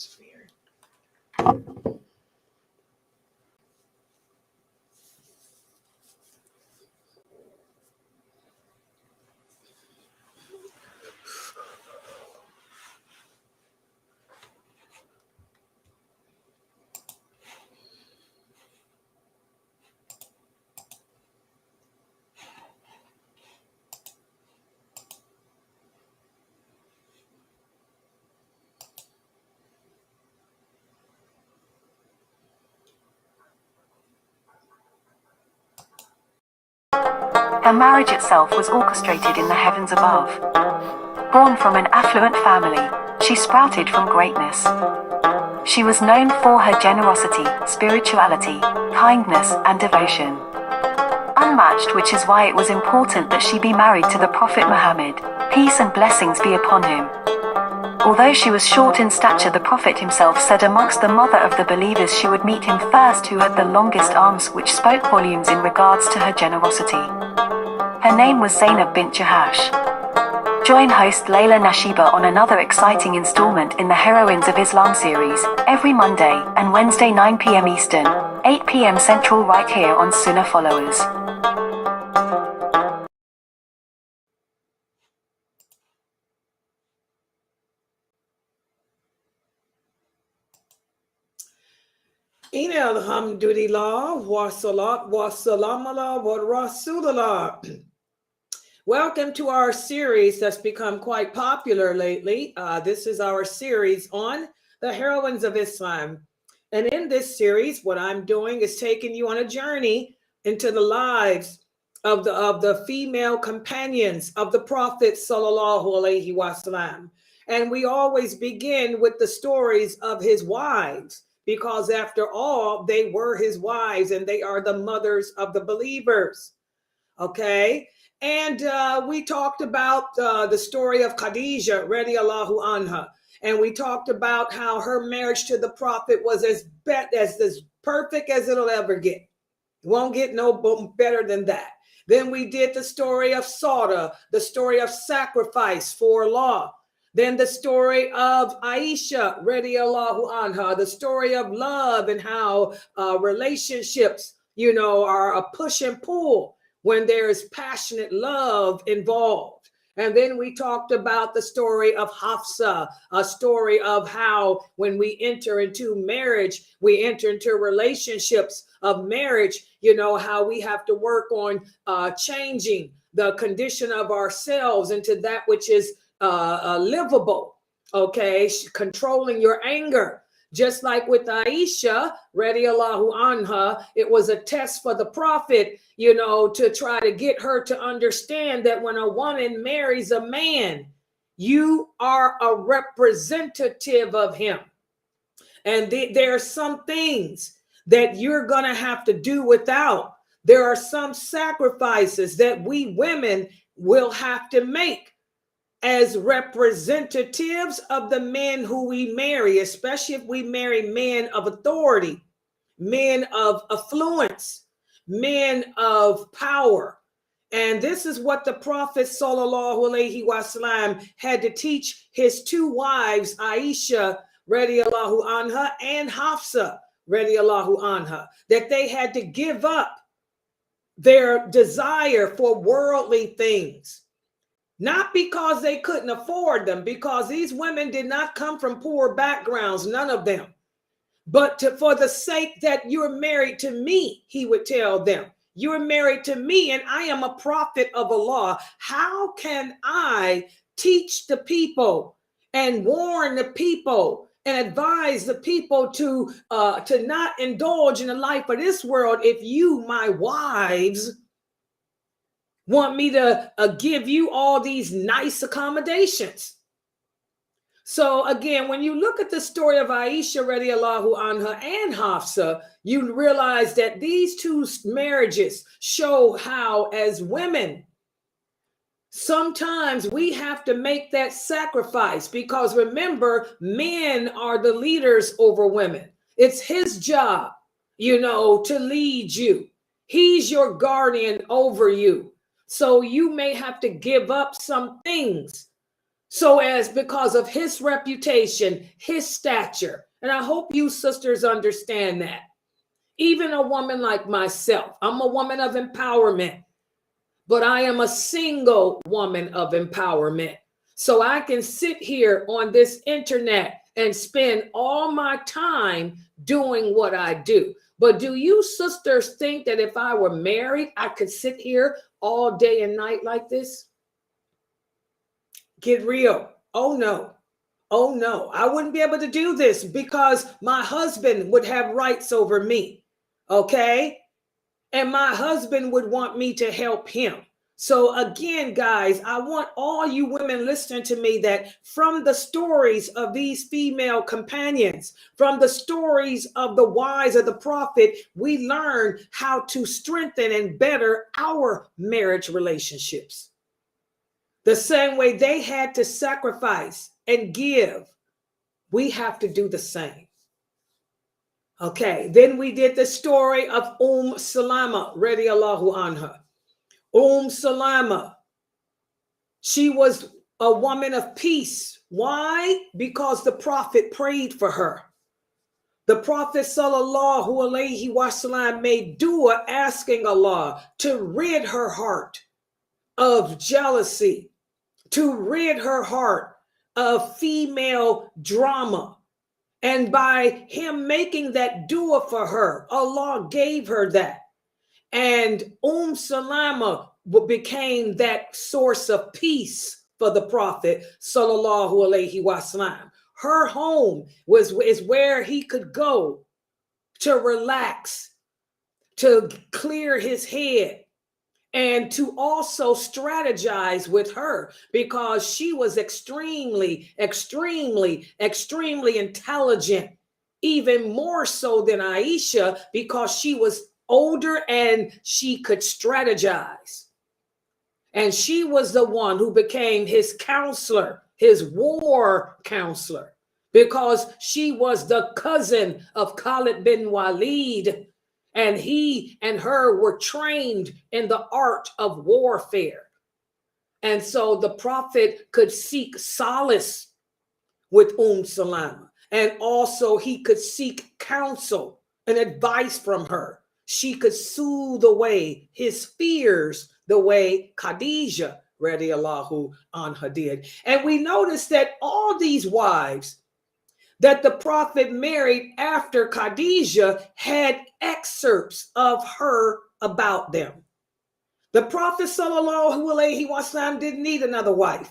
It's weird. Her marriage itself was orchestrated in the heavens above. Born from an affluent family, she sprouted from greatness. She was known for her generosity, spirituality, kindness, and devotion. Unmatched, which is why it was important that she be married to the Prophet Muhammad, peace and blessings be upon him. Although she was short in stature, the Prophet himself said amongst the mother of the believers she would meet him first who had the longest arms, which spoke volumes in regards to her generosity. Her name was Zaynab Bint Jahsh. Join host lailanasheeba on another exciting installment in the Heroines of Islam series, every Monday and Wednesday 9 p.m. Eastern, 8 p.m. Central, right here on Sunnah Followers. Alhamdulillah, wa salat wa salam ala wa rasulullah. Welcome to our series that's become quite popular lately. This is our series on the heroines of Islam. And in this series, what I'm doing is taking you on a journey into the lives of the female companions of the Prophet sallallahu alaihi wasallam. And we always begin with the stories of his wives, because after all, they were his wives and they are the mothers of the believers. Okay. And we talked about the story of Khadija, radiallahu anha. And we talked about how her marriage to the Prophet was as perfect as it'll ever get. Won't get no better than that. Then we did the story of Sauda, the story of sacrifice for Allah. Then the story of Aisha, radiallahu anha, the story of love and how relationships, are a push and pull when there's passionate love involved. And then we talked about the story of Hafsa, a story of how when we enter into marriage, we enter into relationships of marriage, how we have to work on changing the condition of ourselves into that which is livable, okay? Controlling your anger. Just like with Aisha, radiallahu anha, it was a test for the Prophet, to try to get her to understand that when a woman marries a man, you are a representative of him. And there are some things that you're going to have to do without. There are some sacrifices that we women will have to make as representatives of the men who we marry, especially if we marry men of authority, men of affluence, men of power. And this is what the Prophet sallallahu alaihi wasallam had to teach his two wives, Aisha radiallahu anha and Hafsa radiallahu anha, that they had to give up their desire for worldly things. Not because they couldn't afford them, because these women did not come from poor backgrounds, none of them. But for the sake that you're married to me, he would tell them, you're married to me and I am a prophet of Allah. How can I teach the people and warn the people and advise the people to not indulge in the life of this world if you, my wives, want me to give you all these nice accommodations? So again, when you look at the story of Aisha radiallahu anha and Hafsa, you realize that these two marriages show how, as women, sometimes we have to make that sacrifice, because remember, men are the leaders over women. It's his job, to lead you. He's your guardian over you. So you may have to give up some things So as because of his reputation, his stature, and I hope you sisters understand that. Even a woman like myself, I'm a woman of empowerment, but I am a single woman of empowerment. So I can sit here on this internet and spend all my time doing what I do. But do you sisters think that if I were married, I could sit here all day and night like this? Get real. Oh no. Oh no. I wouldn't be able to do this because my husband would have rights over me. Okay? And my husband would want me to help him. So again, guys, I want all you women listening to me that from the stories of these female companions, from the stories of the wives of the prophet, we learn how to strengthen and better our marriage relationships. The same way they had to sacrifice and give, we have to do the same. Okay, then we did the story of Salama, radiallahu anha. Salama, she was a woman of peace. Why? Because the prophet prayed for her. The prophet sallallahu alaihi wasallam made dua asking Allah to rid her heart of jealousy, to rid her heart of female drama. And by him making that dua for her, Allah gave her that. And Salama became that source of peace for the Prophet sallallahu alaihi wasallam. Her home is where he could go to relax, to clear his head, and to also strategize with her because she was extremely, extremely, extremely intelligent, even more so than Aisha because she was older and she could strategize. And she was the one who became his counselor, his war counselor, because she was the cousin of Khalid bin Walid. And he and her were trained in the art of warfare. And so the prophet could seek solace with Salama. And also he could seek counsel and advice from her. She could soothe away his fears the way Khadijah radiallahu anha did. And we notice that all these wives that the prophet married after Khadijah had excerpts of her about them. The prophet sallallahu alaihi wasallam didn't need another wife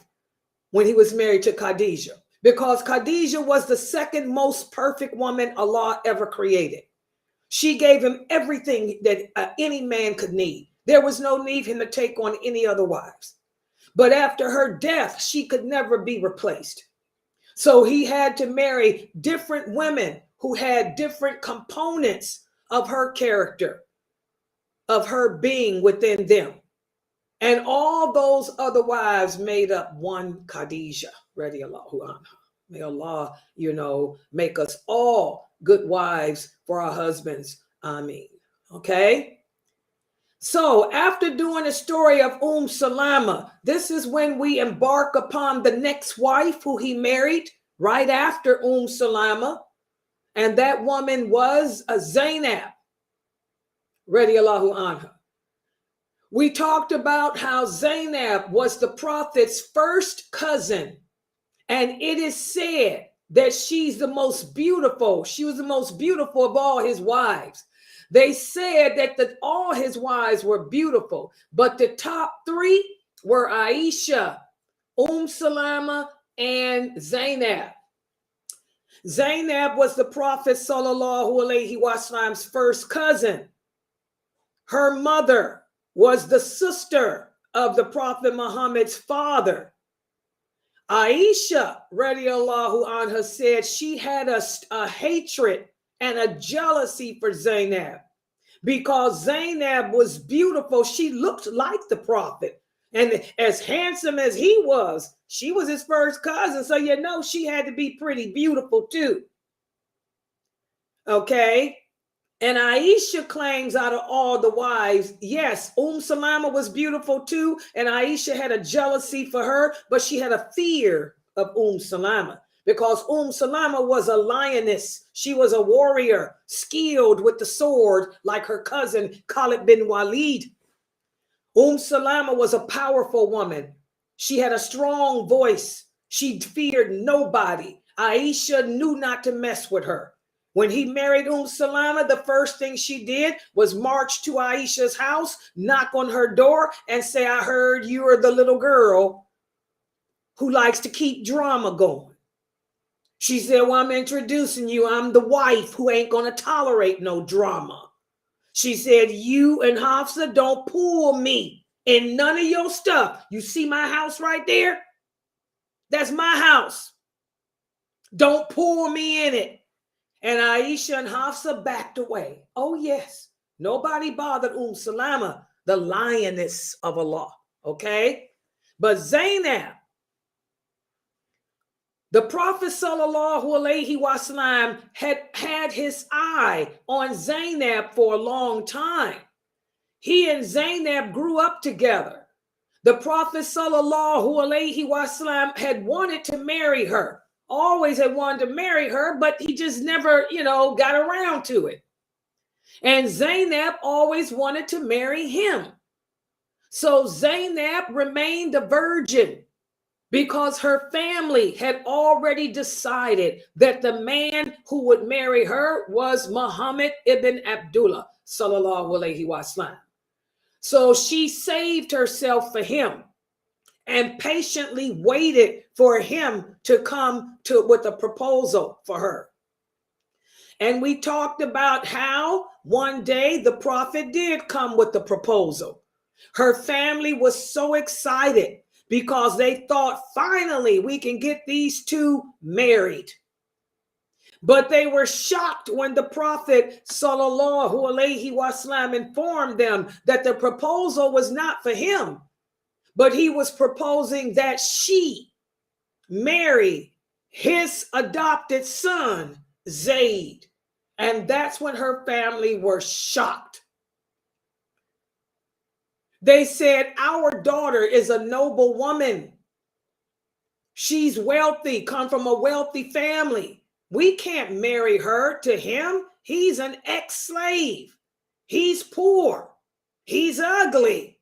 when he was married to Khadijah because Khadijah was the second most perfect woman Allah ever created. She gave him everything that any man could need. There was no need for him to take on any other wives. But after her death, she could never be replaced. So he had to marry different women who had different components of her character, of her being within them. And all those other wives made up one Khadijah, radiallahu anha. May Allah, make us all good wives for our husbands. Ameen. Okay? So after doing the story of Salama, this is when we embark upon the next wife who he married right after Salama. And that woman was Zaynab, radiallahu anha. We talked about how Zaynab was the prophet's first cousin. And it is said that she's the most beautiful. She was the most beautiful of all his wives. They said that all his wives were beautiful, but the top three were Aisha, Salama, and Zaynab. Zaynab was the Prophet sallallahu alaihi wasallam's first cousin. Her mother was the sister of the Prophet Muhammad's father. Aisha radiallahu anha said she had a hatred and a jealousy for Zaynab because Zaynab was beautiful. She looked like the prophet. And as handsome as he was, she was his first cousin. So, she had to be pretty beautiful too. Okay. And Aisha claims out of all the wives, yes, Salama was beautiful too. And Aisha had a jealousy for her, but she had a fear of Salama because Salama was a lioness. She was a warrior, skilled with the sword like her cousin Khalid bin Walid. Salama was a powerful woman. She had a strong voice. She feared nobody. Aisha knew not to mess with her. When he married Salama, the first thing she did was march to Aisha's house, knock on her door, and say, I heard you are the little girl who likes to keep drama going. She said, well, I'm introducing you. I'm the wife who ain't going to tolerate no drama. She said, you and Hafsa don't pull me in none of your stuff. You see my house right there? That's my house. Don't pull me in it. And Aisha and Hafsa backed away. Oh, yes. Nobody bothered Salama, the lioness of Allah. Okay? But Zaynab, the Prophet sallallahu alaihi wasallam had his eye on Zaynab for a long time. He and Zaynab grew up together. The Prophet sallallahu alaihi wasallam had wanted to marry her. Always had wanted to marry her, but he just never, got around to it. And Zaynab always wanted to marry him. So Zaynab remained a virgin because her family had already decided that the man who would marry her was Muhammad ibn Abdullah, sallallahu alaihi wasallam. So she saved herself for him and patiently waited for him to come with a proposal for her. And we talked about how one day the Prophet did come with the proposal. Her family was so excited because they thought, finally, we can get these two married. But they were shocked when the Prophet sallallahu alaihi wasallam informed them that the proposal was not for him, but he was proposing that she marry his adopted son, Zayd. And that's when her family were shocked. They said, our daughter is a noble woman. She's wealthy, come from a wealthy family. We can't marry her to him. He's an ex-slave. He's poor. He's ugly.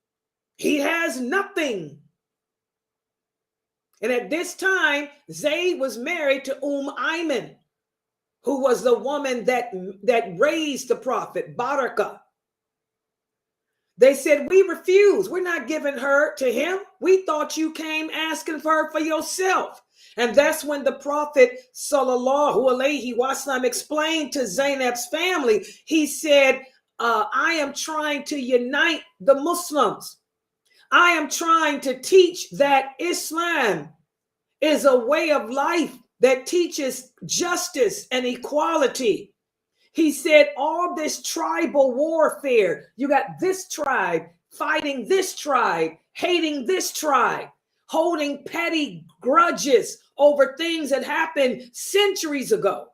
He has nothing. And at this time, Zayd was married to Ayman, who was the woman that raised the Prophet, Barakah. They said, we refuse. We're not giving her to him. We thought you came asking for her for yourself. And that's when the Prophet sallallahu alaihi wasallam explained to Zaynab's family. He said, I am trying to unite the Muslims. I am trying to teach that Islam is a way of life that teaches justice and equality. He said, all this tribal warfare, you got this tribe fighting this tribe, hating this tribe, holding petty grudges over things that happened centuries ago.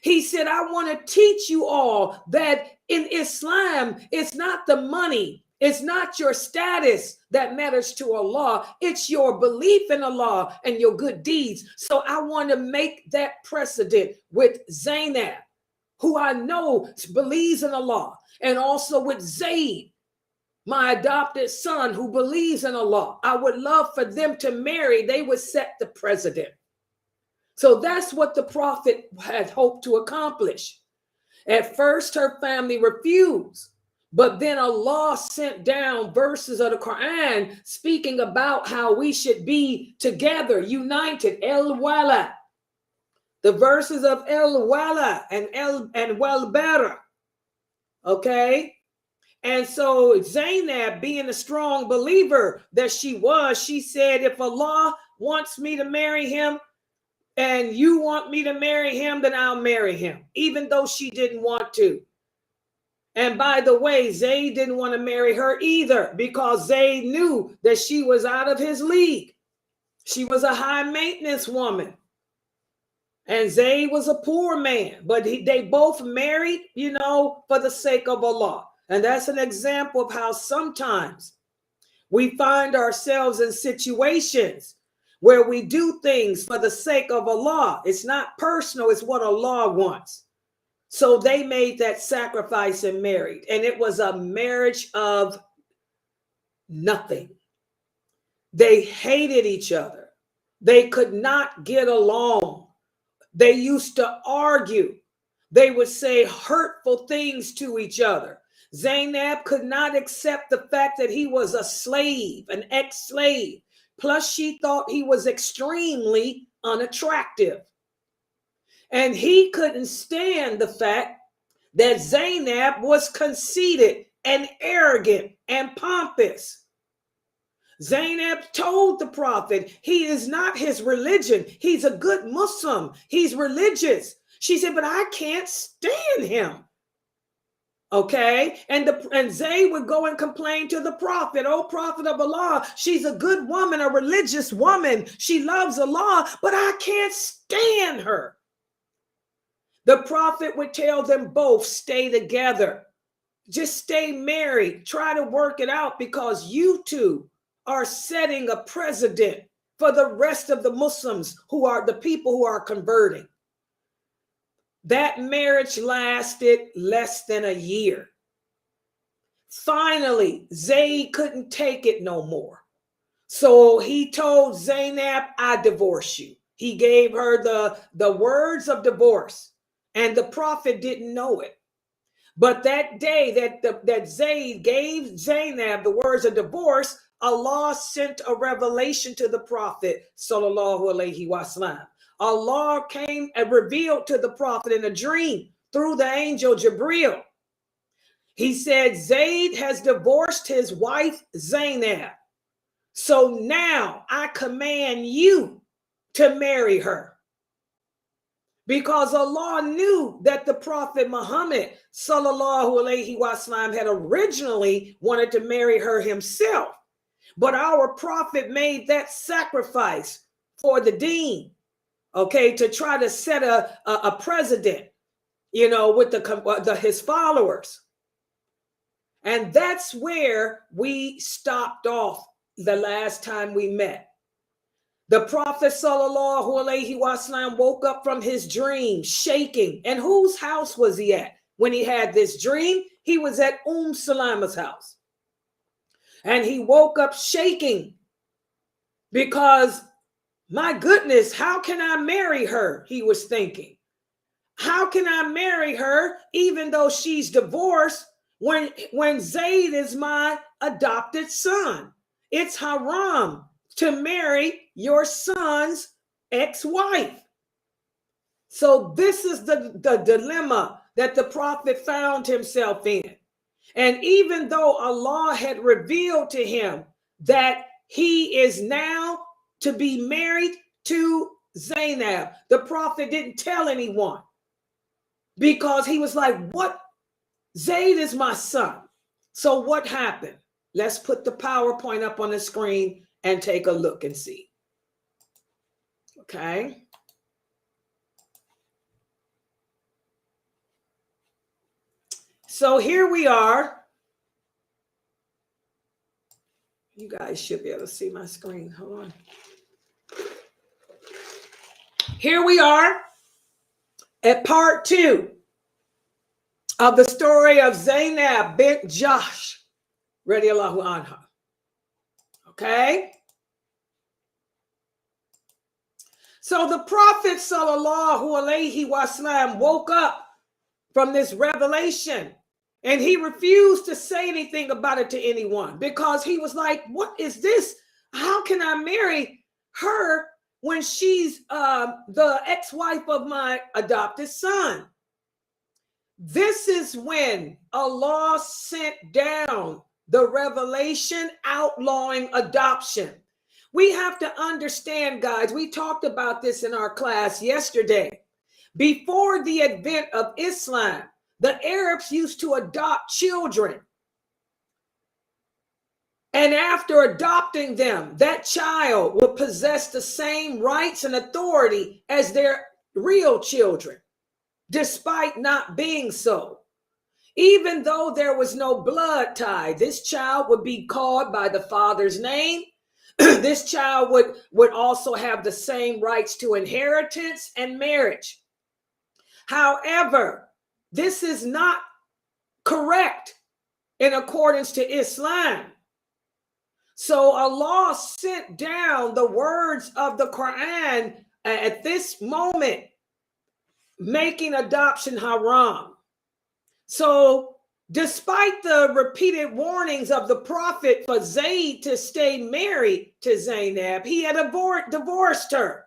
He said, I want to teach you all that in Islam, it's not the money, it's not your status that matters to Allah. It's your belief in Allah and your good deeds. So I want to make that precedent with Zaynab, who I know believes in Allah, and also with Zayd, my adopted son who believes in Allah. I would love for them to marry. They would set the precedent. So that's what the Prophet had hoped to accomplish. At first, her family refused, but then Allah sent down verses of the Quran speaking about how we should be together, united, el-wala. The verses of el-wala and wal-bara. Okay? And so Zaynab, being a strong believer that she was, she said, if Allah wants me to marry him and you want me to marry him, then I'll marry him, even though she didn't want to. And by the way, Zayd didn't want to marry her either because Zayd knew that she was out of his league. She was a high maintenance woman. And Zayd was a poor man, but they both married, for the sake of Allah. And that's an example of how sometimes we find ourselves in situations where we do things for the sake of Allah. It's not personal, it's what Allah wants. So they made that sacrifice and married. And it was a marriage of nothing. They hated each other. They could not get along. They used to argue. They would say hurtful things to each other. Zaynab could not accept the fact that he was a slave, an ex-slave. Plus, she thought he was extremely unattractive. And he couldn't stand the fact that Zaynab was conceited and arrogant and pompous. Zaynab told the Prophet he is not his religion. He's a good Muslim. He's religious. She said, but I can't stand him. Okay, and Zayd would go and complain to the Prophet, "Oh, Prophet of Allah, she's a good woman, a religious woman. She loves Allah, but I can't stand her." The Prophet would tell them both, stay together. Just stay married. Try to work it out, because you two are setting a precedent for the rest of the Muslims, who are the people who are converting. That marriage lasted less than a year. Finally, Zayd couldn't take it no more. So he told Zaynab, I divorce you. He gave her the words of divorce, and the Prophet didn't know it. But that day that Zayd gave Zaynab the words of divorce, Allah sent a revelation to the Prophet, sallallahu alaihi wasallam. Allah came and revealed to the Prophet in a dream through the angel Jibril. He said, Zayd has divorced his wife Zaynab. So now I command you to marry her. Because Allah knew that the Prophet Muhammad sallallahu alaihi wasallam had originally wanted to marry her himself. But our Prophet made that sacrifice for the deen. Okay, to try to set a precedent, with his followers. And that's where we stopped off the last time we met. The Prophet sallallahu alaihi wasallam woke up from his dream shaking. And whose house was he at when he had this dream? He was at Salama's house. And he woke up shaking because, my goodness, how can I marry her? He was thinking. How can I marry her even though she's divorced when Zayd is my adopted son? It's haram to marry your son's ex-wife. So this is the dilemma that the Prophet found himself in. And even though Allah had revealed to him that he is now to be married to Zaynab, the Prophet didn't tell anyone, because he was like, what? Zayd is my son. So what happened? Let's put the PowerPoint up on the screen and take a look and see. Okay. So here we are. You guys should be able to see my screen. Hold on. Here we are at part 2 of the story of Zaynab Bint Jahsh, radiallahu anha. Okay. So the Prophet sallallahu alaihi wasallam woke up from this revelation, and he refused to say anything about it to anyone, because he was like, what is this? How can I marry her when she's the ex-wife of my adopted son? This is when Allah sent down the revelation outlawing adoption. We have to understand, guys, we talked about this in our class yesterday. Before the advent of Islam, the Arabs used to adopt children. And after adopting them, that child would possess the same rights and authority as their real children, despite not being so. Even though there was no blood tie, this child would be called by the father's name. This child would also have the same rights to inheritance and marriage. However, this is not correct in accordance to Islam. So Allah sent down the words of the Quran at this moment, making adoption haram. So despite the repeated warnings of the Prophet for Zayd to stay married to Zaynab, he had divorced her.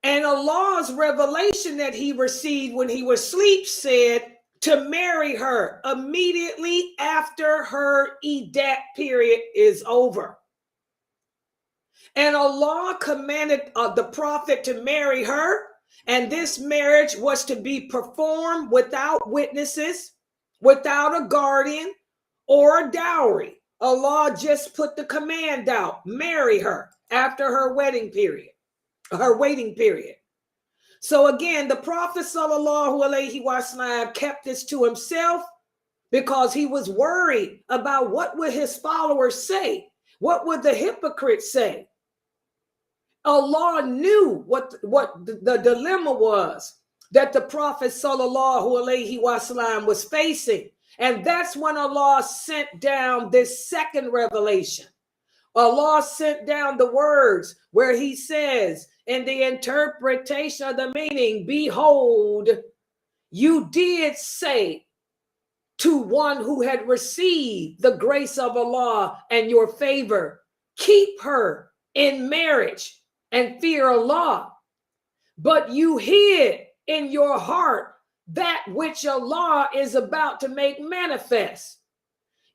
And Allah's revelation that he received when he was asleep said to marry her immediately after her iddat period is over. And Allah commanded the Prophet to marry her, and this marriage was to be performed without witnesses, without a guardian or a dowry. Allah just put the command out, marry her after her waiting period. So again, the Prophet ﷺ kept this to himself because he was worried about what would his followers say. What would the hypocrites say? Allah knew what the dilemma was that the Prophet ﷺ was facing. And that's when Allah sent down this second revelation. Allah sent down the words where he says in the interpretation of the meaning, behold, you did say to one who had received the grace of Allah and your favor, keep her in marriage and fear Allah. But you hid in your heart that which Allah is about to make manifest.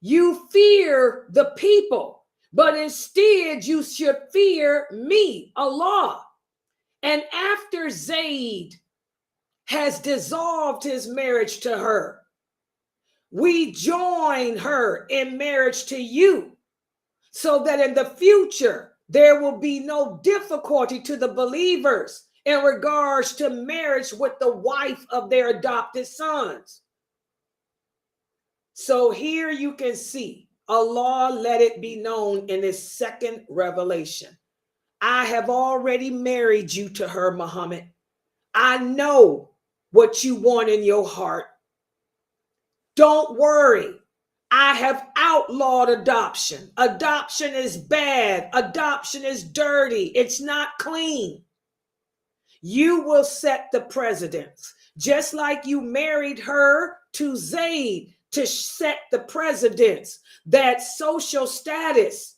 You fear the people, but instead you should fear me, Allah. And after Zayd has dissolved his marriage to her, we join her in marriage to you, so that in the future there will be no difficulty to the believers in regards to marriage with the wife of their adopted sons. So here you can see Allah let it be known in his second revelation. I have already married you to her, Muhammad. I know what you want in your heart. Don't worry. I have outlawed adoption. Adoption is bad. Adoption is dirty. It's not clean. You will set the precedence, just like you married her to Zayd to set the precedence that social status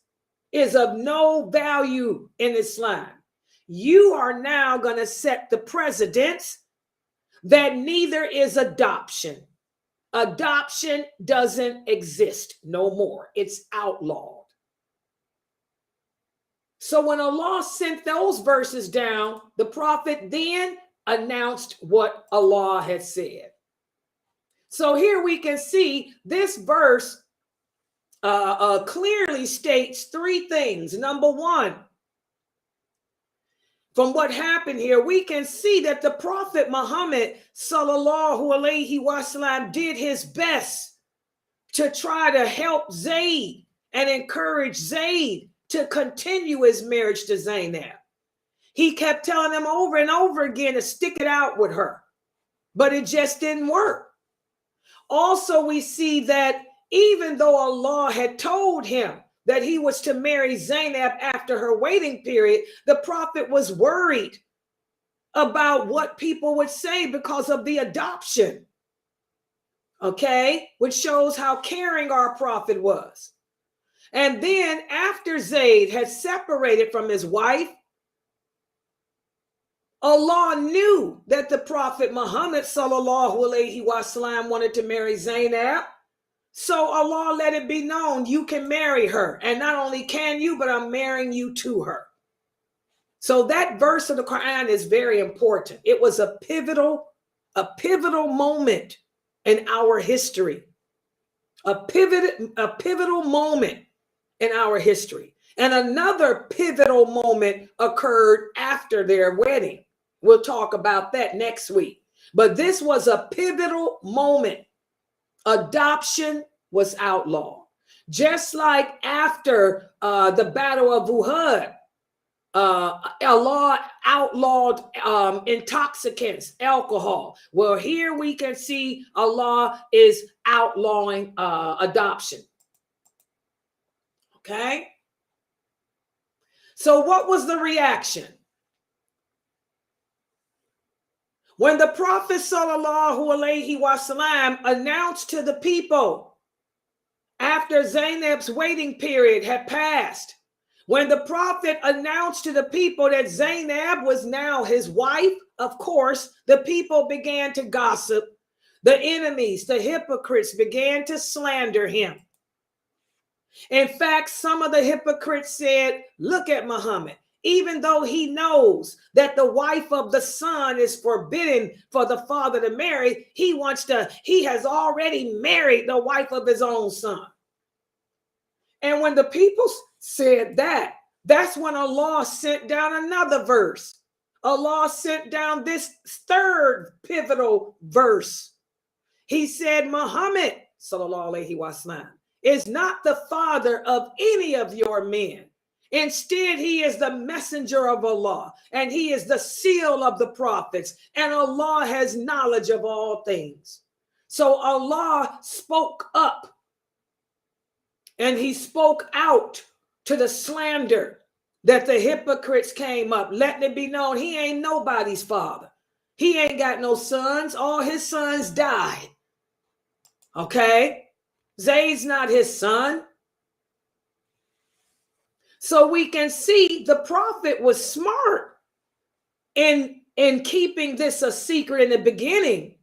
is of no value in Islam. You are now going to set the precedence that neither is adoption. Adoption doesn't exist no more. It's outlawed. So when Allah sent those verses down, the Prophet then announced what Allah had said. So here we can see this verse clearly states three things. Number one, from what happened here, we can see that the Prophet Muhammad ﷺ did his best to try to help Zayd and encourage Zayd to continue his marriage to Zaynab. He kept telling him over and over again to stick it out with her, but it just didn't work. Also, we see that even though Allah had told him that he was to marry Zaynab after her waiting period, the Prophet was worried about what people would say because of the adoption. Okay, which shows how caring our Prophet was. And then after Zayd had separated from his wife, Allah knew that the Prophet Muhammad ﷺ wanted to marry Zaynab. So Allah let it be known, you can marry her. And not only can you, but I'm marrying you to her. So that verse of the Quran is very important. It was a pivotal moment in our history. A pivotal moment in our history. And another pivotal moment occurred after their wedding. We'll talk about that next week. But this was a pivotal moment. Adoption was outlawed. Just like after the Battle of Uhud, Allah outlawed intoxicants, alcohol. Well, here we can see Allah is outlawing adoption. Okay? So what was the reaction? When the Prophet sallallahu alaihi wasallam announced to the people after Zaynab's waiting period had passed, when the Prophet announced to the people that Zaynab was now his wife, of course, the people began to gossip. The enemies, the hypocrites began to slander him. In fact, some of the hypocrites said, look at Muhammad. Even though he knows that the wife of the son is forbidden for the father to marry, he has already married the wife of his own son. And when the people said that, that's when Allah sent down another verse. Allah sent down this third pivotal verse. He said, Muhammad, sallallahu alaihi wasallam, is not the father of any of your men. Instead, he is the messenger of Allah, and he is the seal of the prophets, and Allah has knowledge of all things. So Allah spoke up, and he spoke out to the slander that the hypocrites came up, letting it be known he ain't nobody's father. He ain't got no sons. All his sons died. Okay? Zayd's not his son. So we can see the prophet was smart in keeping this a secret in the beginning,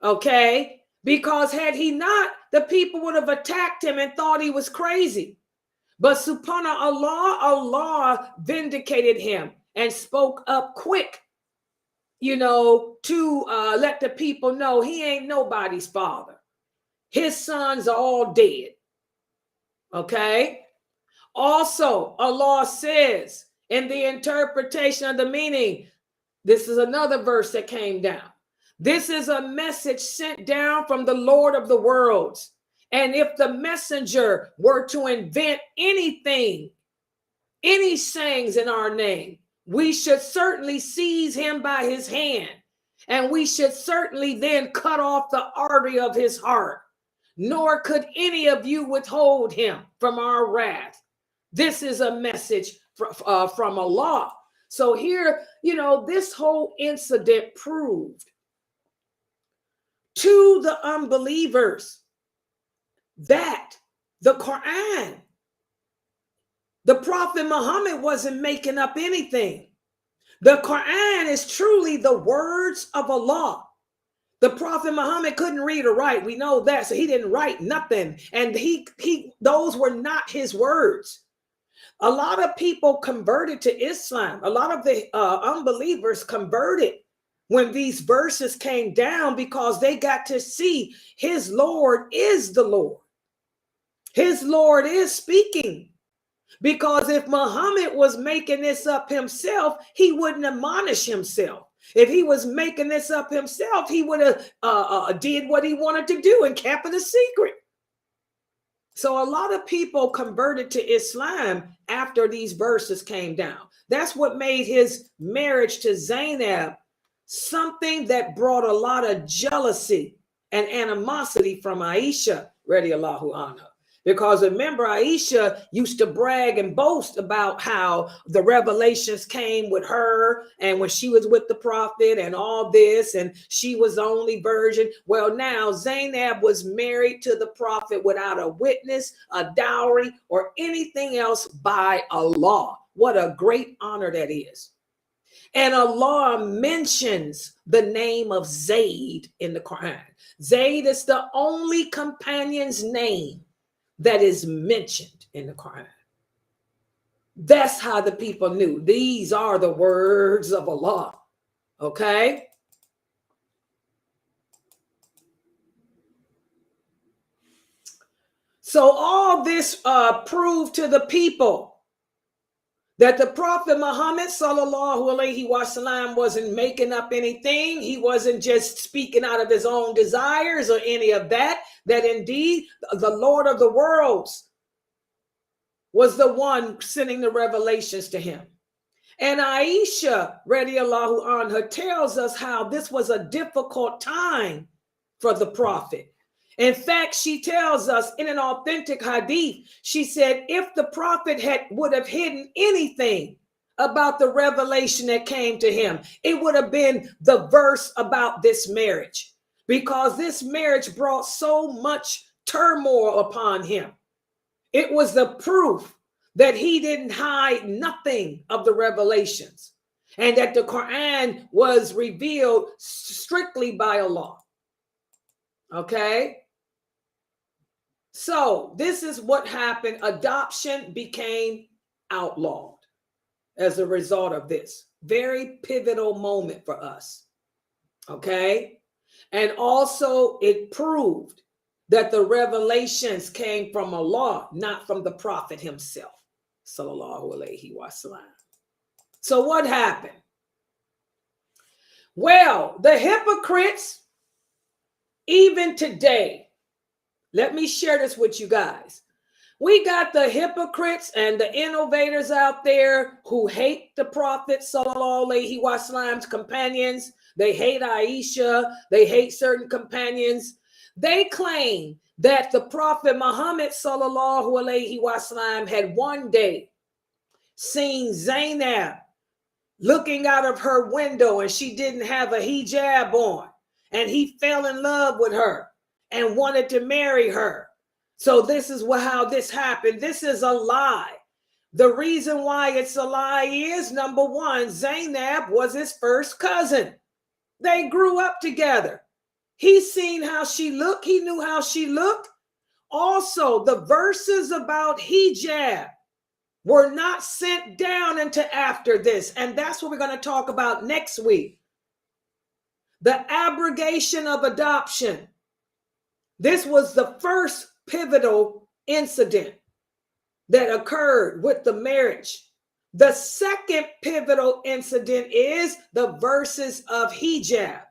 okay? Because had he not, the people would have attacked him and thought he was crazy. But subhanallah, Allah vindicated him and spoke up quick, to let the people know he ain't nobody's father. His sons are all dead, okay? Also, Allah says in the interpretation of the meaning, this is another verse that came down. This is a message sent down from the Lord of the worlds. And if the messenger were to invent anything, any sayings in our name, we should certainly seize him by his hand. And we should certainly then cut off the artery of his heart. Nor could any of you withhold him from our wrath. This is a message from Allah. So here, this whole incident proved to the unbelievers that the Quran, the Prophet Muhammad wasn't making up anything. The Quran is truly the words of Allah. The Prophet Muhammad couldn't read or write. We know that. So he didn't write nothing. And those were not his words. A lot of people converted to Islam. A lot of the unbelievers converted when these verses came down because they got to see his Lord is the Lord. His Lord is speaking. Because if Muhammad was making this up himself, he wouldn't admonish himself. If he was making this up himself, he would have did what he wanted to do and kept it a secret. So a lot of people converted to Islam after these verses came down. That's what made his marriage to Zaynab something that brought a lot of jealousy and animosity from Aisha, radiallahu anha. Because remember, Aisha used to brag and boast about how the revelations came with her and when she was with the prophet and all this, and she was the only virgin. Well, now Zaynab was married to the prophet without a witness, a dowry, or anything else by Allah. What a great honor that is. And Allah mentions the name of Zayd in the Quran. Zayd is the only companion's name that is mentioned in the Quran. That's how the people knew. These are the words of Allah. Okay? So all this proved to the people that the Prophet Muhammad sallallahu alaihi wasallam wasn't making up anything. He wasn't just speaking out of his own desires or any of that, that indeed the Lord of the worlds was the one sending the revelations to him. And Aisha radiallahu anha tells us how this was a difficult time for the Prophet. In fact, she tells us in an authentic hadith, she said, if the Prophet would have hidden anything about the revelation that came to him, it would have been the verse about this marriage, because this marriage brought so much turmoil upon him. It was the proof that he didn't hide nothing of the revelations, and that the Quran was revealed strictly by Allah. Okay? So this is what happened. Adoption became outlawed as a result of this. Very pivotal moment for us. Okay? And also it proved that the revelations came from Allah, not from the Prophet himself. Sallallahu alaihi wasallam. So what happened? Well, the hypocrites, even today, let me share this with you guys. We got the hypocrites and the innovators out there who hate the Prophet sallallahu alaihi wasallam's companions. They hate Aisha. They hate certain companions. They claim that the Prophet Muhammad sallallahu alaihi wasallam had one day seen Zaynab looking out of her window, and she didn't have a hijab on, and he fell in love with her and wanted to marry her. So this is how this happened. This is a lie. The reason why it's a lie is, number one, Zaynab was his first cousin. They grew up together. He seen how she looked. He knew how she looked. Also, the verses about hijab were not sent down until after this. And that's what we're going to talk about next week. The abrogation of adoption. This was the first pivotal incident that occurred with the marriage. The second pivotal incident is the verses of hijab.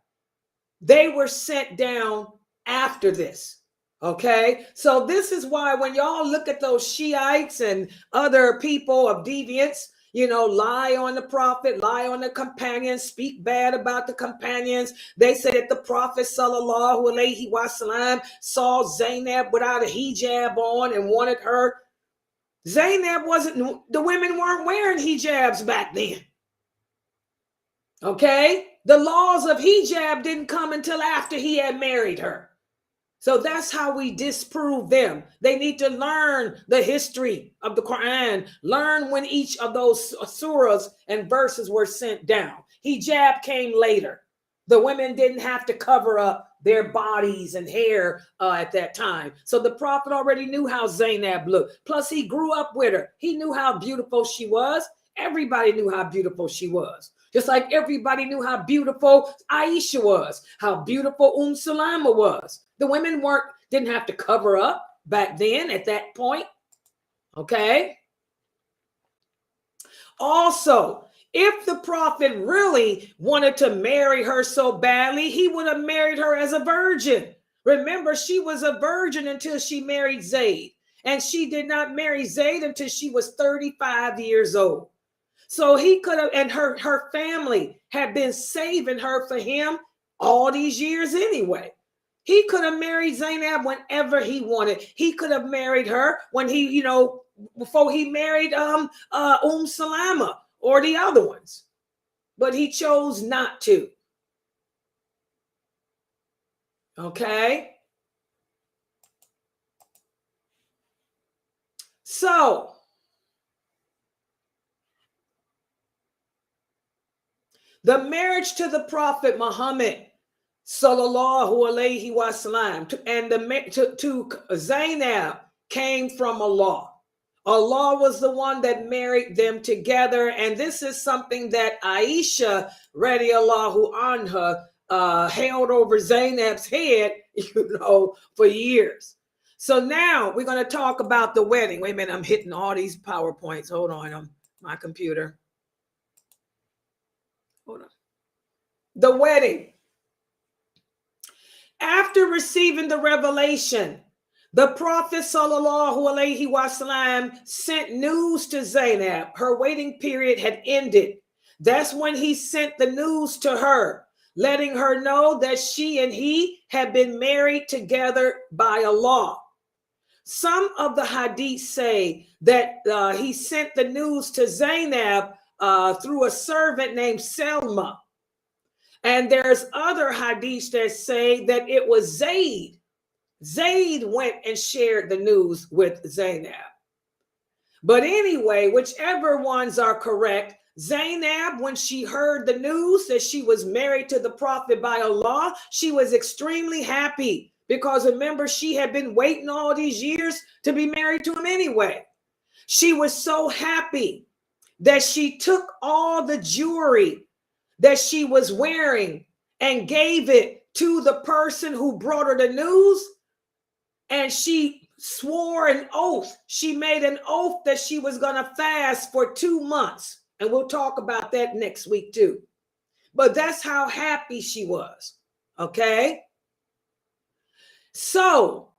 They were sent down after this. Okay, so this is why when y'all look at those Shiites and other people of deviance, you know, lie on the Prophet, lie on the companions, speak bad about the companions. They say that the Prophet sallallahu alaihi wasallam saw Zaynab without a hijab on and wanted her. Zaynab wasn't, the women weren't wearing hijabs back then. Okay, the laws of hijab didn't come until after he had married her. So that's how we disprove them. They need to learn the history of the Quran, learn when each of those surahs and verses were sent down. Hijab came later. The women didn't have to cover up their bodies and hair at that time. So the Prophet already knew how Zaynab looked. Plus, he grew up with her. He knew how beautiful she was. Everybody knew how beautiful she was. Just like everybody knew how beautiful Aisha was, how beautiful Salama was. The women didn't have to cover up back then at that point. Okay. Also, if the Prophet really wanted to marry her so badly, he would have married her as a virgin. Remember, she was a virgin until she married Zayd. And she did not marry Zayd until she was 35 years old. So he could have, and her family had been saving her for him all these years anyway. He could have married Zaynab whenever he wanted. He could have married her when he, you know, before he married Salama or the other ones. But he chose not to. Okay. So the marriage to the Prophet Muhammad sallallahu alaihi wasallam and to Zaynab came from Allah. Allah was the one that married them together, and this is something that Aisha radiallahu anha held over Zaynab's head, you know, for years. So now we're going to talk about the wedding. Wait a minute, I'm hitting all these PowerPoints. Hold on, My computer. Hold on. The wedding. After receiving the revelation, the Prophet sallallahu alaihi wasallam sent news to Zaynab. Her waiting period had ended. That's when he sent the news to her, letting her know that she and he had been married together by Allah. Some of the hadiths say that he sent the news to Zaynab through a servant named Selma. And there's other hadiths that say that it was Zayd. Zayd went and shared the news with Zaynab. But anyway, whichever ones are correct, Zaynab, when she heard the news that she was married to the Prophet by Allah, she was extremely happy because remember, she had been waiting all these years to be married to him anyway. She was so happy that she took all the jewelry that she was wearing and gave it to the person who brought her the news. And she swore an oath. She made an oath that she was going to fast for 2 months. And we'll talk about that next week too. But that's how happy she was. Okay. So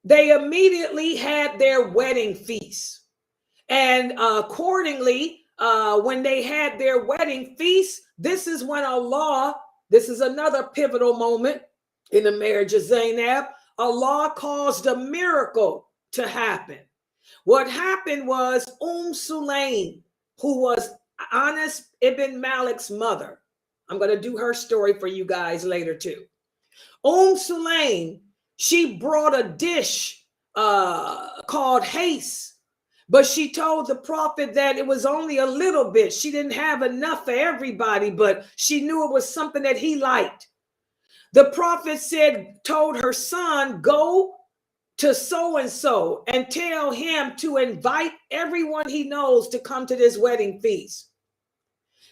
they immediately had their wedding feast. And accordingly, when they had their wedding feast, this is when Allah, this is another pivotal moment in the marriage of Zaynab. Allah caused a miracle to happen. What happened was Sulaim, who was Anas ibn Malik's mother. I'm going to do her story for you guys later too. Sulaim, she brought a dish called haste, but she told the Prophet that it was only a little bit. She didn't have enough for everybody, but she knew it was something that he liked. The Prophet told her son, go to so-and-so and tell him to invite everyone he knows to come to this wedding feast.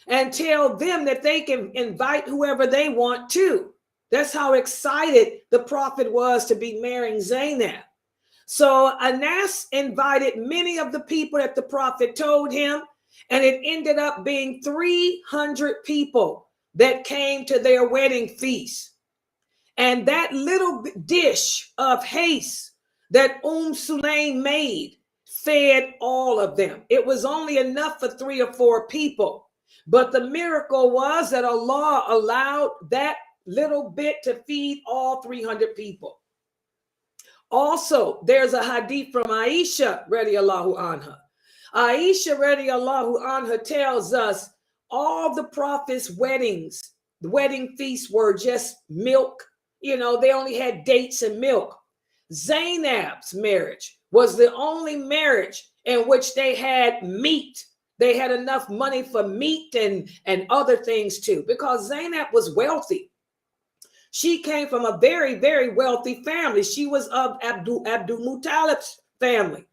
And tell them that they can invite whoever they want to. That's how excited the Prophet was to be marrying Zaynab. So Anas invited many of the people that the Prophet told him, and it ended up being 300 people that came to their wedding feast. And that little dish of haste that Sulaim made fed all of them. It was only enough for 3 or 4 people. But the miracle was that Allah allowed that little bit to feed all 300 people. Also, there's a hadith from Aisha radiallahu anha. Aisha radiallahu anha tells us all the Prophet's weddings, the wedding feasts were just milk. You know, they only had dates and milk. Zaynab's marriage was the only marriage in which they had meat. They had enough money for meat and other things too, because Zaynab was wealthy. She came from a very, very wealthy family. She was of Abdul Muttalib's family.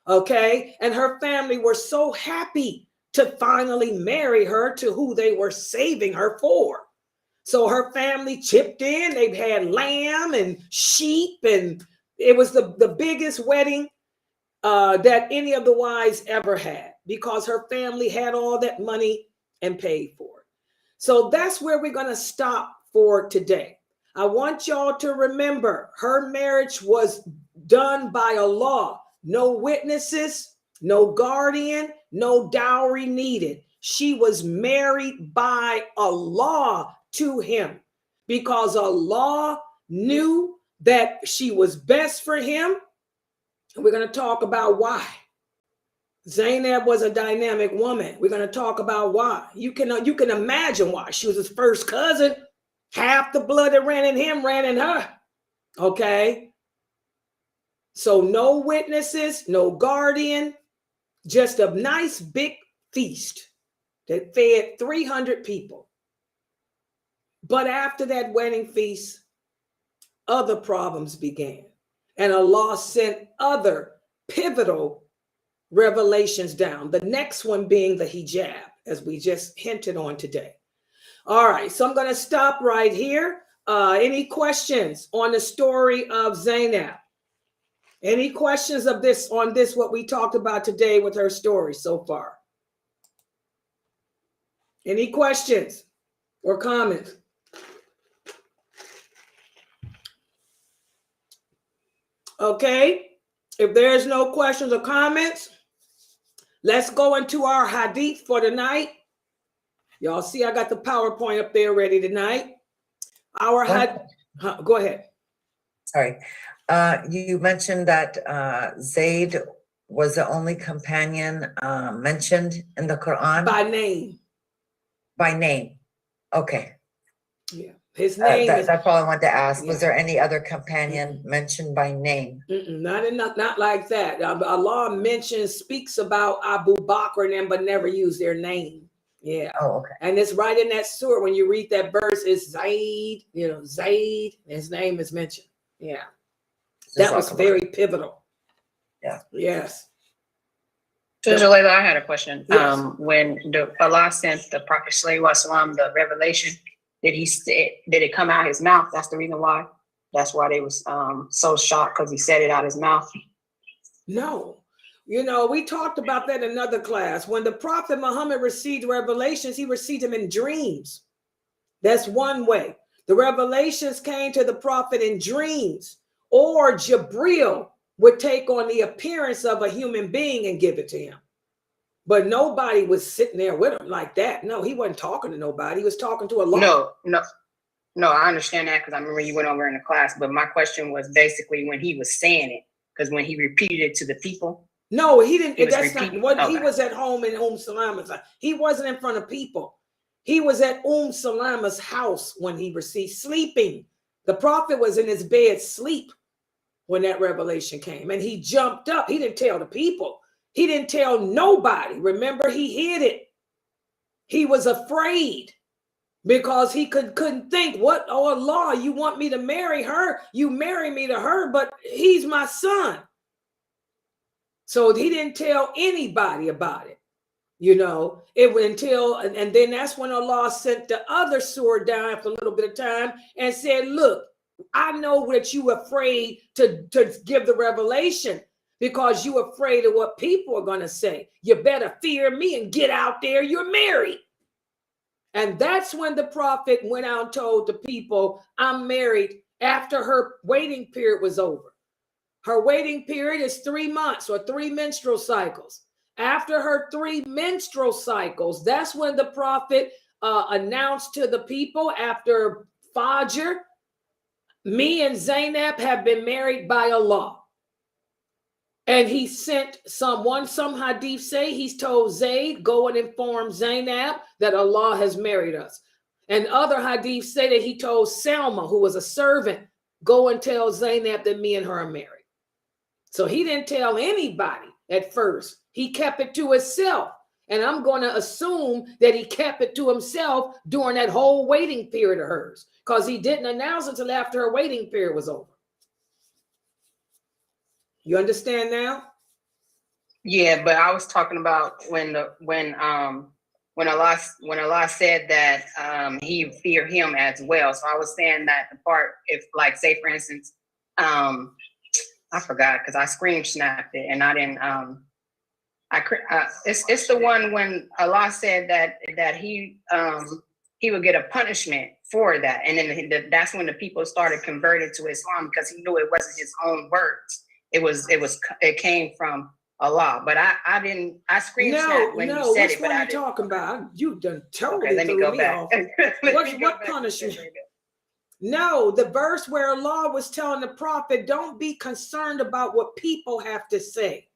Okay. And her family were so happy to finally marry her to who they were saving her for. So her family chipped in. They had lamb and sheep, and it was the biggest wedding that any of the wives ever had, because her family had all that money and paid for it. So that's where we're going to stop for today. I want y'all to remember her marriage was done by Allah. No witnesses, no guardian, no dowry needed. She was married by Allah to him because Allah knew that she was best for him. And we're going to talk about why. Zaynab was a dynamic woman. We're going to talk about why. You can imagine why. She was his first cousin. Half the blood that ran in him ran in her. Okay. So no witnesses, no guardian, just a nice big feast that fed 300 people. But after that wedding feast, other problems began. And Allah sent other pivotal revelations down. The next one being the hijab, as we just hinted on today. All right, so I'm going to stop right here. Any questions on the story of Zaynab? Any questions of this on this, what we talked about today with her story so far? Any questions or comments? Okay, if there's no questions or comments, let's go into our hadith for tonight. Y'all see I got the PowerPoint up there ready tonight. Our go ahead. Sorry. You mentioned that Zayd was the only companion mentioned in the Quran? By name. By name. Okay. Yeah. His name that's all I wanted to ask. Yeah. Was there any other companion mentioned by name? Not like that. Allah speaks about Abu Bakr and them, but never use their name. Yeah. Oh, okay. And it's right in that surah. When you read that verse, it's Zayd, Zayd, his name is mentioned. Yeah. That was very pivotal. Yeah. Yes. Sister Layla, I had a question. Yes. When Allah sent the Prophet ﷺ the revelation, did it come out his mouth? That's the reason why. That's why they was so shocked, because he said it out his mouth. No. We talked about that in another class. When the Prophet Muhammad received revelations, he received them in dreams. That's one way. The revelations came to the Prophet in dreams, or Jibril would take on the appearance of a human being and give it to him. But nobody was sitting there with him like that. No, he wasn't talking to nobody. He was talking to Allah. No, I understand that, because I remember you went over in the class. But my question was basically when he was saying it, because when he repeated it to the people. No, he didn't. He was at home in Salama's. He wasn't in front of people. He was at Salama's house when he received, sleeping. The Prophet was in his bed sleep when that revelation came, and he jumped up. He didn't tell the people. He didn't tell nobody. Remember, he hid it. He was afraid because he couldn't think, what, oh Allah, you want me to marry her? You marry me to her, but he's my son. So he didn't tell anybody about it. And then that's when Allah sent the other surah down after a little bit of time and said, look, I know that you afraid to give the revelation because you're afraid of what people are going to say. You better fear me and get out there. You're married. And that's when the Prophet went out and told the people, I'm married, after her waiting period was over. Her waiting period is 3 months or 3 menstrual cycles. After her 3 menstrual cycles, that's when the Prophet announced to the people after Fajr, me and Zaynab have been married by Allah. And he sent some hadith say he's told Zayd, go and inform Zaynab that Allah has married us. And other hadith say that he told Selma, who was a servant, go and tell Zaynab that me and her are married. So he didn't tell anybody at first. He kept it to himself. And I'm going to assume that he kept it to himself during that whole waiting period of hers, because he didn't announce it until after her waiting period was over. You understand now? Yeah, but I was talking about when Allah said that he feared him as well. So I was saying that the part, if like say for instance, I forgot because I screen snapped it and I didn't. It's the one when Allah said that he would get a punishment for that, and then that's when the people started converting to Islam because he knew it wasn't his own words. It came from Allah, but I didn't. I screenshot when you said it. What are you talking about? You done totally threw me off. What punishment? No, the verse where Allah was telling the Prophet, don't be concerned about what people have to say.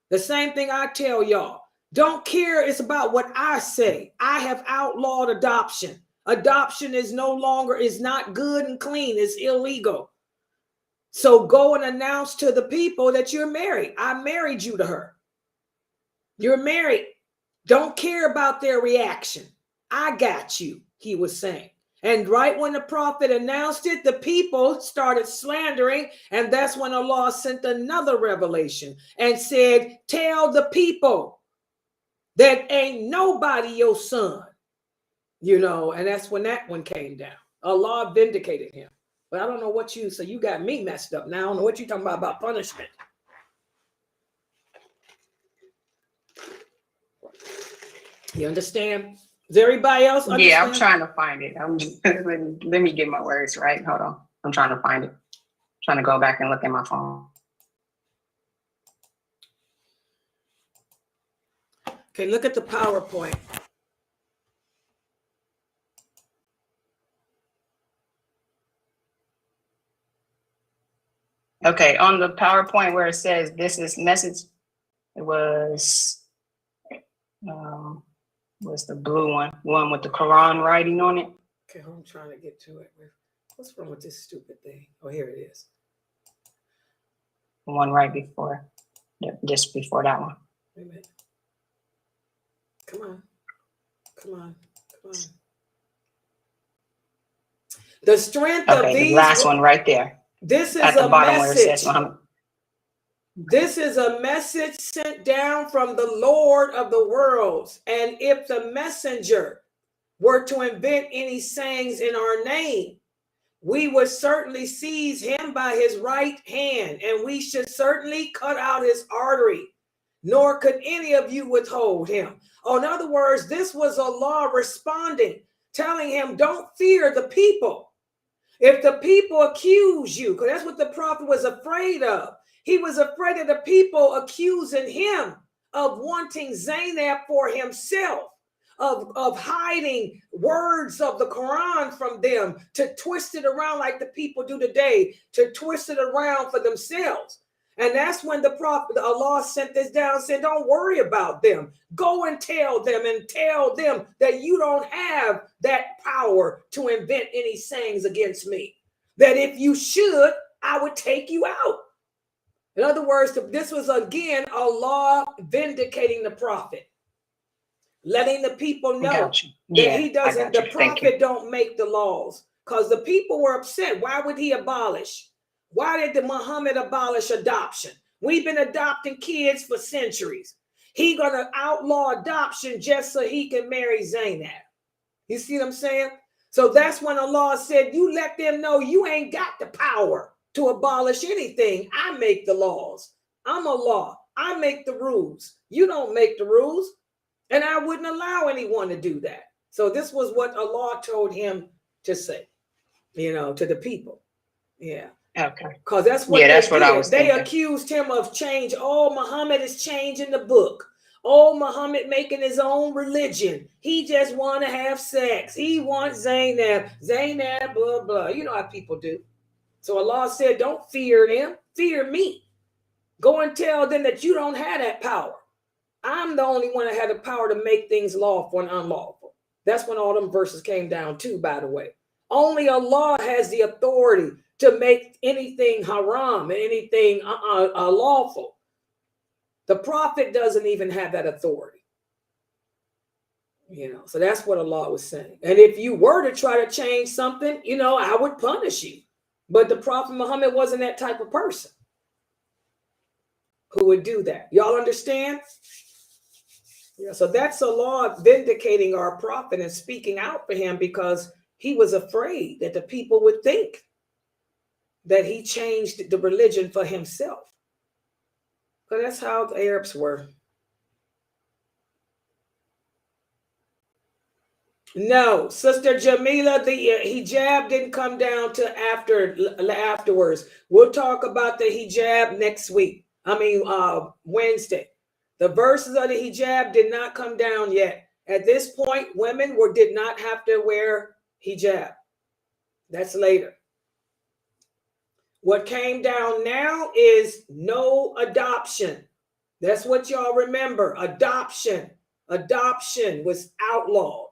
The same thing I tell y'all. Don't care. It's about what I say. I have outlawed adoption. Adoption is not good and clean. It's illegal. So go and announce to the people that you're married. I married you to her. You're married. Don't care about their reaction. I got you, he was saying. And right when the Prophet announced it, the people started slandering. And that's when Allah sent another revelation and said, tell the people that ain't nobody your son. And that's when that one came down. Allah vindicated him. But I don't know so you got me messed up now. I don't know what you're talking about punishment. You understand? Does everybody else understand? Yeah, I'm trying to find it. Let me get my words right. Hold on. I'm trying to find it. Trying to go back and look at my phone. Okay, look at the PowerPoint. Okay, on the PowerPoint where it says this is message, it was the blue one with the Quran writing on it. Okay, I'm trying to get to it. What's wrong with this stupid thing? Oh, here it is. The one right before, just before that one. Wait a minute. Come on. Come on. Come on. The strength of Okay, these. the last one right there. This is at the a bottom where it says message. Muhammad. This is a message sent down from the Lord of the worlds. And if the messenger were to invent any sayings in our name, we would certainly seize him by his right hand, and we should certainly cut out his artery, nor could any of you withhold him. Oh, in other words, this was Allah responding, telling him, don't fear the people. If the people accuse you, because that's what the prophet was afraid of. He was afraid of the people accusing him of wanting Zaynab for himself, of hiding words of the Quran from them, to twist it around like the people do today, to twist it around for themselves. And that's when the prophet, Allah sent this down, said, don't worry about them. Go and tell them that you don't have that power to invent any sayings against me. That if you should, I would take you out. In other words, this was again Allah vindicating the prophet, letting the people know that he doesn't, the prophet don't make the laws, because the people were upset. Why would he abolish? Why did Muhammad abolish adoption? We've been adopting kids for centuries. He gonna outlaw adoption just so he can marry Zaynab. You see what I'm saying? So that's when Allah said, you let them know you ain't got the power to abolish anything. I make the laws. I'm Allah. I make the rules. You don't make the rules. And I wouldn't allow anyone to do that. So this was what Allah told him to say, to the people. Yeah. Okay. Because that's what I was thinking. They accused him of change. Oh, Muhammad is changing the book. Oh, Muhammad making his own religion. He just want to have sex. He wants Zaynab, blah, blah. You know how people do. So Allah said, don't fear them. Fear me. Go and tell them that you don't have that power. I'm the only one that had the power to make things lawful and unlawful. That's when all them verses came down too, by the way. Only Allah has the authority to make anything haram and anything lawful. The prophet doesn't even have that authority. So that's what Allah was saying. And if you were to try to change something, I would punish you. But the prophet Muhammad wasn't that type of person who would do that. Y'all understand? Yeah, so that's Allah vindicating our prophet and speaking out for him, because he was afraid that the people would think that he changed the religion for himself. Because that's how the Arabs were. No, Sister Jamila, the hijab didn't come down to afterwards. We'll talk about the hijab next week. Wednesday. The verses of the hijab did not come down yet. At this point, women did not have to wear hijab. That's later. What came down now is no adoption. That's what y'all remember. Adoption was outlawed.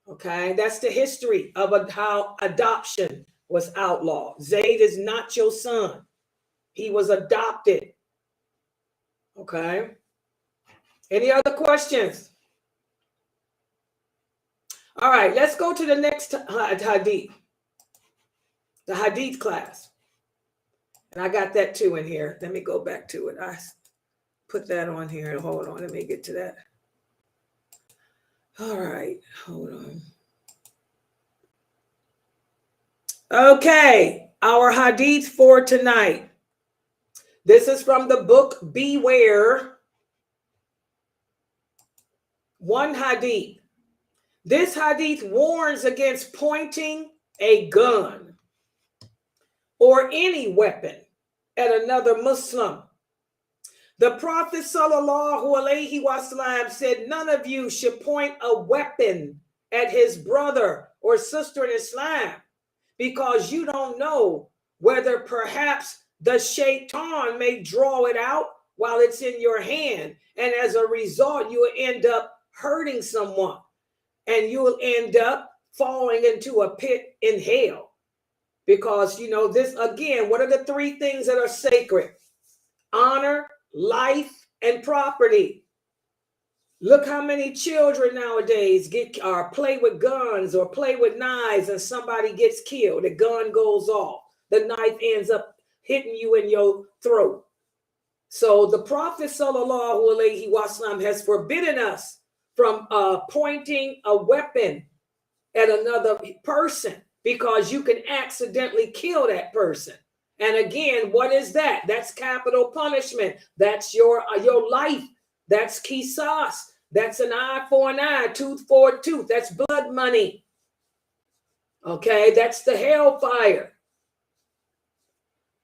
Okay, that's the history of how adoption was outlawed. Zayd is not your son. He was adopted. Okay. Any other questions? All right, let's go to the next hadith. The hadith class. And I got that too in here. Let me go back to it. I put that on here. Hold on, let me get to that. All right, hold on. Okay, our hadith for tonight. This is from the book Beware One hadith. This hadith warns against pointing a gun or any weapon at another Muslim. The Prophet ﷺ said, none of you should point a weapon at his brother or sister in Islam, because you don't know whether perhaps the shaitan may draw it out while it's in your hand. And as a result, you will end up hurting someone, and you will end up falling into a pit in hell. Because, you know, this, again, what are the three things that are sacred? Honor, life, and property. Look how many children nowadays play with guns or play with knives, and somebody gets killed. The gun goes off. The knife ends up hitting you in your throat. So the Prophet ﷺ has forbidden us from pointing a weapon at another person, because you can accidentally kill that person. And again, what is that? That's capital punishment. That's your life. That's qisas. That's an eye for an eye, tooth for a tooth. That's blood money. Okay, that's the hellfire.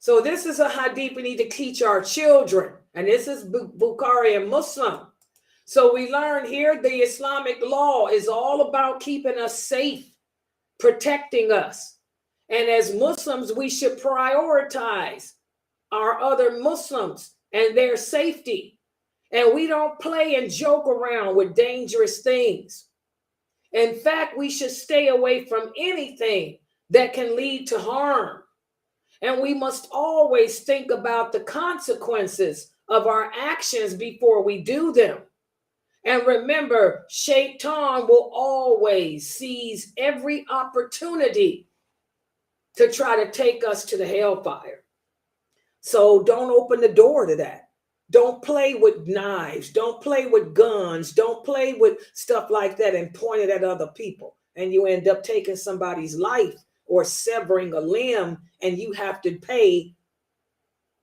So this is a hadith we need to teach our children. And this is Bukhari and Muslim. So we learn here the Islamic law is all about keeping us safe, protecting us. And as Muslims, we should prioritize our other Muslims and their safety. And we don't play and joke around with dangerous things. In fact, we should stay away from anything that can lead to harm. And we must always think about the consequences of our actions before we do them. And remember, Shaitan will always seize every opportunity to try to take us to the hellfire. So don't open the door to that. Don't play with knives. Don't play with guns. Don't play with stuff like that and point it at other people. And you end up taking somebody's life or severing a limb, and you have to pay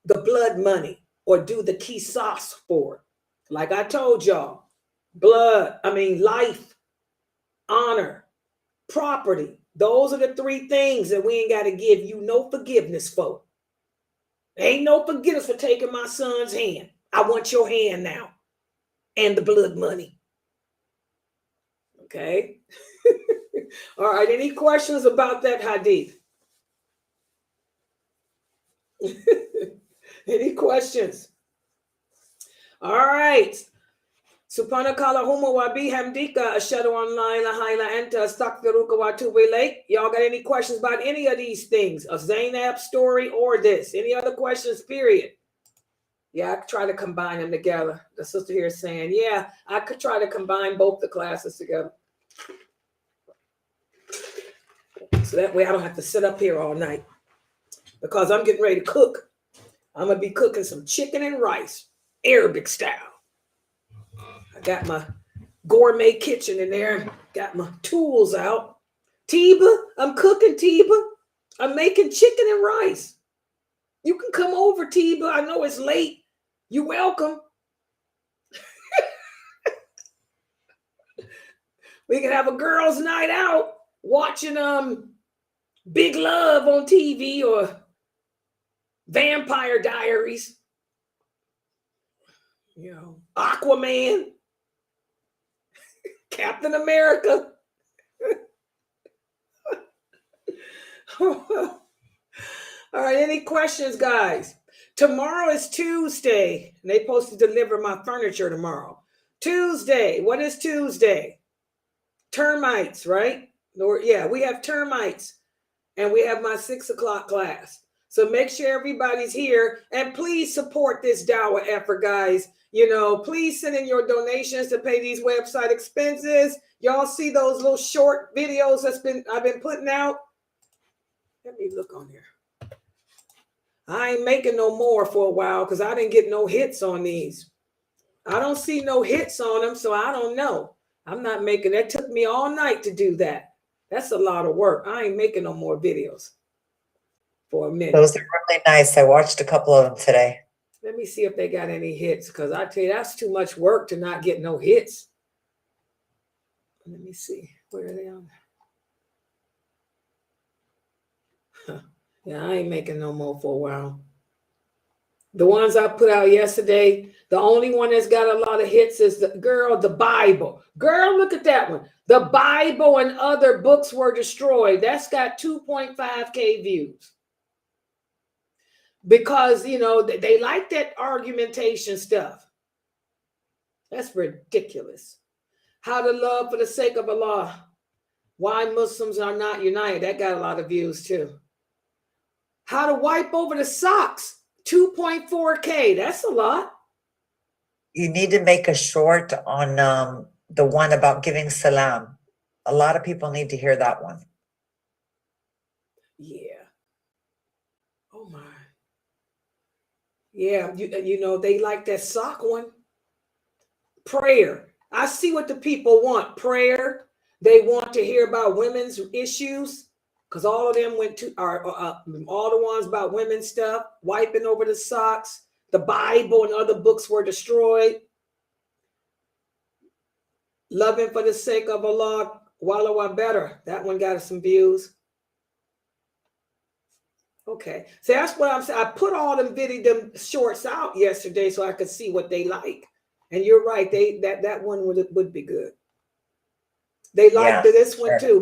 the blood money or do the qisas for it. Like I told y'all, life, honor, property. Those are the three things that we ain't got to give you no forgiveness for. Ain't no forgiveness for taking my son's hand. I want your hand now. And the blood money. Okay. All right. Any questions about that hadith? Any questions? All right. Subhanakallahumma wa bihamdika ashhadu an la ilaha illa anta astaghfiruka wa atubu ilayk. Y'all got any questions about any of these things? A Zaynab story or this? Any other questions, period? Yeah, I could try to combine them together. The sister here is saying, yeah, I could try to combine both the classes together. So that way I don't have to sit up here all night, because I'm getting ready to cook. I'm going to be cooking some chicken and rice, Arabic style. I got my gourmet kitchen in there. Got my tools out. Tiba, I'm cooking, Tiba. I'm making chicken and rice. You can come over, Tiba. I know it's late. You're welcome. We can have a girls' night out watching Big Love on TV or Vampire Diaries. You know, Aquaman. Captain America. All right, any questions, guys? Tomorrow is Tuesday, and they're supposed to deliver my furniture tomorrow. Tuesday, what is Tuesday? Termites, right? Or, yeah, we have termites, and we have my 6 o'clock class. So make sure everybody's here, and please support this Dawah effort, guys. You know, please send in your donations to pay these website expenses. Y'all see those little short videos I've been putting out? Let me look on there. I ain't making no more for a while because I didn't get no hits on these. I don't see no hits on them, so I don't know. I'm not making, that took me all night to do that. That's a lot of work. I ain't making no more videos for a minute. Those are really nice. I watched a couple of them today. Let me see if they got any hits, because I tell you, that's too much work to not get no hits. Let me see. Where are they on? Yeah, I ain't making no more for a while. The ones I put out yesterday, the only one that's got a lot of hits is the Bible. Girl, look at that one. The Bible and other books were destroyed. That's got 2.5K views. Because, you know, they like that argumentation stuff. That's ridiculous. How to love for the sake of Allah. Why Muslims are not united. That got a lot of views too. How to wipe over the socks. 2.4K. That's a lot. You need to make a short on the one about giving salam. A lot of people need to hear that one. Yeah. Oh my. Yeah, you know, they like that sock one. Prayer. I see what the people want. Prayer. They want to hear about women's issues. Because all of them are all the ones about women's stuff, wiping over the socks, the Bible and other books were destroyed. Loving for the sake of Allah, Wallah better. That one got some views. Okay, so that's what I'm saying. I put all them shorts out yesterday so I could see what they like. And you're right, that one would be good. They like this one too.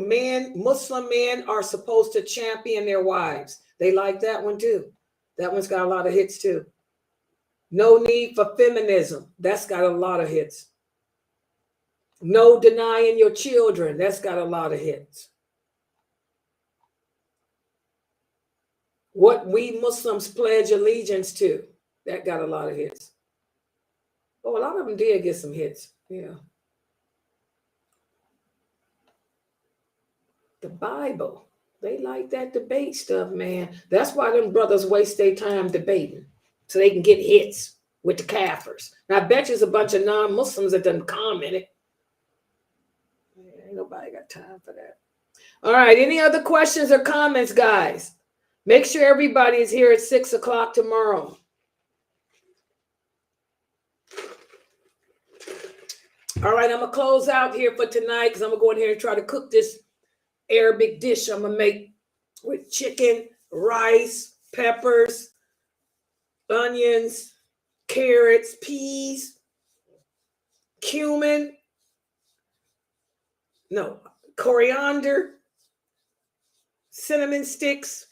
Muslim men are supposed to champion their wives. They like that one too. That one's got a lot of hits too. No need for feminism. That's got a lot of hits. No denying your children. That's got a lot of hits. What we Muslims pledge allegiance to. That got a lot of hits. Oh, a lot of them did get some hits. Yeah. The Bible, they like that debate stuff, man. That's why them brothers waste their time debating so they can get hits with the Kafirs. Now, I bet you there's a bunch of non-Muslims that done commented. Ain't nobody got time for that. All right, any other questions or comments, guys? Make sure everybody is here at 6 o'clock tomorrow. All right, I'm going to close out here for tonight because I'm going to go in here and try to cook this Arabic dish I'm gonna make with chicken, rice, peppers, onions, carrots, peas, cumin, coriander, cinnamon sticks.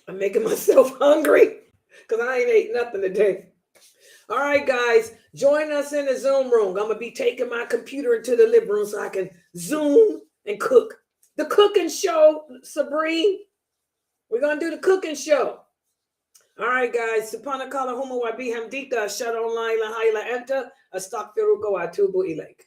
I'm making myself hungry because I ain't ate nothing today. All right, guys, join us in the Zoom room. I'm gonna be taking my computer into the living room so I can Zoom and cook. The cooking show, Sabrine. We're going to do the cooking show. All right, guys. Subhanakallahumma wa bihamdika ashhadu an la ilaha illa anta astaghfiruka wa atubu ilaik.